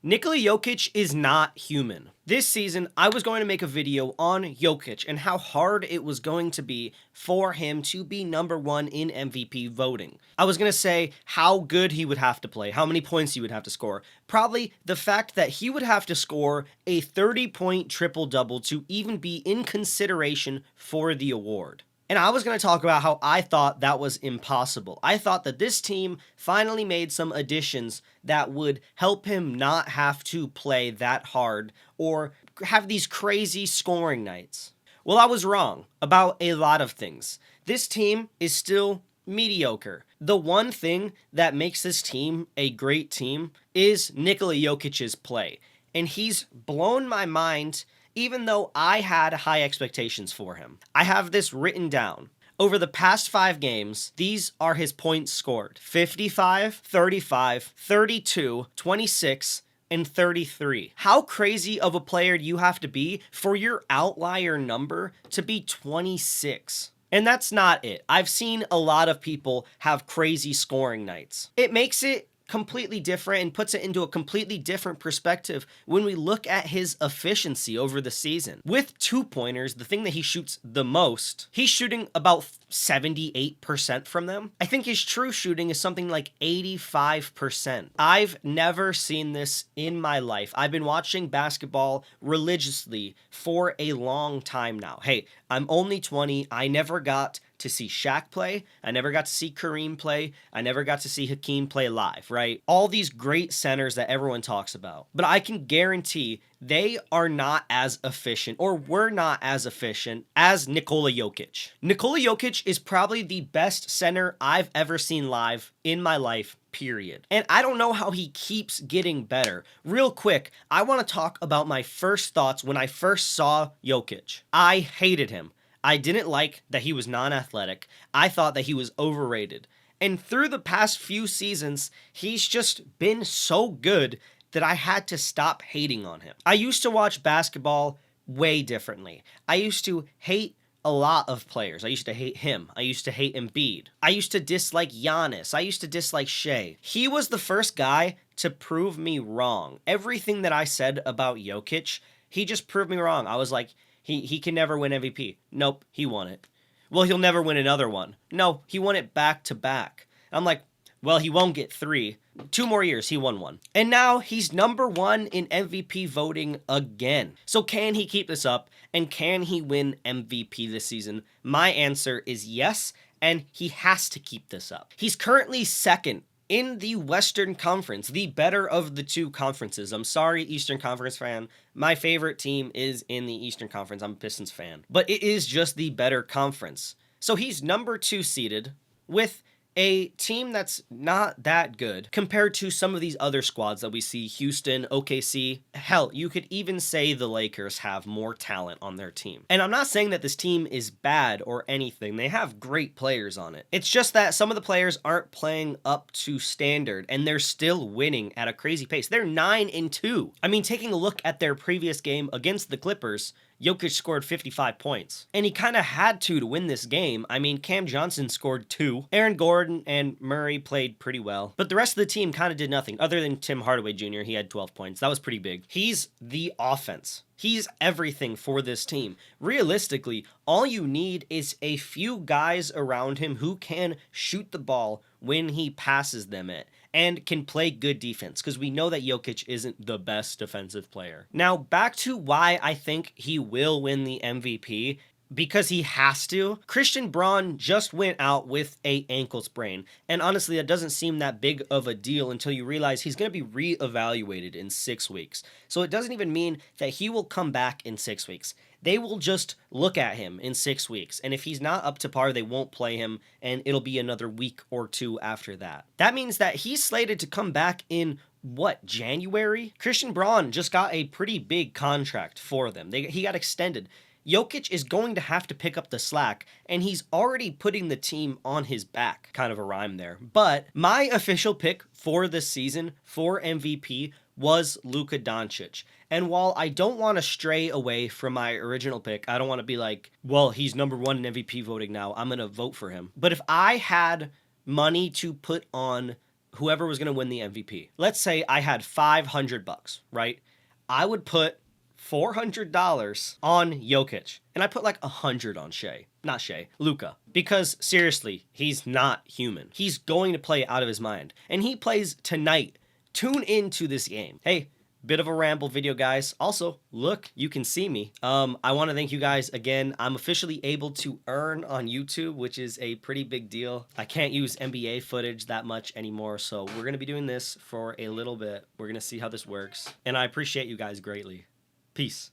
Nikola Jokic is not human. This season, I was going to make a video on Jokic and how hard it was going to be for him to be number one in MVP voting. I was going to say how good he would have to play, how many points he would have to score. Probably the fact that he would have to score a 30-point triple-double to even be in consideration for the award. And I was going to talk about how I thought that was impossible. I thought that this team finally made some additions that would help him not have to play that hard or have these crazy scoring nights. Well, I was wrong about a lot of things. This team is still mediocre. The one thing that makes this team a great team is Nikola Jokic's play. And he's blown my mind even though I had high expectations for him. I have this written down. Over the past 5 games, these are his points scored: 55, 35, 32, 26, and 33. How crazy of a player do you have to be for your outlier number to be 26? And that's not it. I've seen a lot of people have crazy scoring nights. It makes it completely different and puts it into a completely different perspective when we look at his efficiency over the season. With 2-pointers, the thing that he shoots the most, he's shooting about 78% from them. I think his true shooting is something like 85%. I've never seen this in my life. I've been watching basketball religiously for a long time now. Hey, I'm only 20. I never got to see Shaq play. I never got to see Kareem play. I never got to see Hakeem play live, right? All these great centers that everyone talks about. But I can guarantee they are not as efficient, or were not as efficient, as Nikola Jokic. Nikola Jokic is probably the best center I've ever seen live in my life, period. And I don't know how he keeps getting better. Real quick, I want to talk about my first thoughts when I first saw Jokic. I hated him. I didn't like that he was non-athletic. I thought that he was overrated. And through the past few seasons, he's just been so good that I had to stop hating on him. I used to watch basketball way differently. I used to hate a lot of players. I used to hate him. I used to hate Embiid. I used to dislike Giannis. I used to dislike Shea. He was the first guy to prove me wrong. Everything that I said about Jokic, he just proved me wrong. I was like, he can never win MVP. Nope, he won it. Well, he'll never win another one. No, he won it back to back. I'm like, well, he won't get 3. 2 more years, he won 1. And now he's number 1 in MVP voting again. So can he keep this up? And can he win MVP this season? My answer is yes, and he has to keep this up. He's currently 2nd in the Western Conference, the better of the 2 conferences. I'm sorry, Eastern Conference fan. My favorite team is in the Eastern Conference. I'm a Pistons fan. But it is just the better conference. So he's number 2 seeded with a team that's not that good compared to some of these other squads that we see: Houston, OKC. Hell, you could even say the Lakers have more talent on their team. And I'm not saying that this team is bad or anything. They have great players on it. It's just that some of the players aren't playing up to standard, and they're still winning at a crazy pace. They're 9-2. I mean, taking a look at their previous game against the Clippers, Jokic scored 55 points. And he kind of had to win this game. I mean, Cam Johnson scored 2. Aaron Gordon and Murray played pretty well. But the rest of the team kind of did nothing. Other than Tim Hardaway Jr., he had 12 points. That was pretty big. He's the offense. He's everything for this team. Realistically, all you need is a few guys around him who can shoot the ball when he passes them it, and can play good defense, because we know that Jokic isn't the best defensive player. Now, back to why I think he will win the MVP. Because he has to. Christian Braun just went out with a ankle sprain, and honestly, that doesn't seem that big of a deal until you realize he's going to be reevaluated in 6 weeks. So it doesn't even mean that he will come back in 6 weeks. They will just look at him in 6 weeks, and if he's not up to par, they won't play him, and it'll be another week or 2 after that. That means that he's slated to come back in January? Christian Braun just got a pretty big contract for them. He got extended. Jokic is going to have to pick up the slack, and he's already putting the team on his back. Kind of a rhyme there. But my official pick for this season for MVP was Luka Doncic. And while I don't want to stray away from my original pick, I don't want to be like, well, he's number 1 in MVP voting now, I'm going to vote for him. But if I had money to put on whoever was going to win the MVP. Let's say I had $500, right? I would put $400 on Jokic, and I put like 100 on Luka. Because seriously, he's not human. He's going to play out of his mind, and he plays tonight. Tune into this game. Hey, bit of a ramble video, guys. Also, look, you can see me. I want to thank you guys again. I'm officially able to earn on YouTube, which is a pretty big deal. I can't use NBA footage that much anymore, so we're going to be doing this for a little bit. We're going to see how this works, and I appreciate you guys greatly. Peace.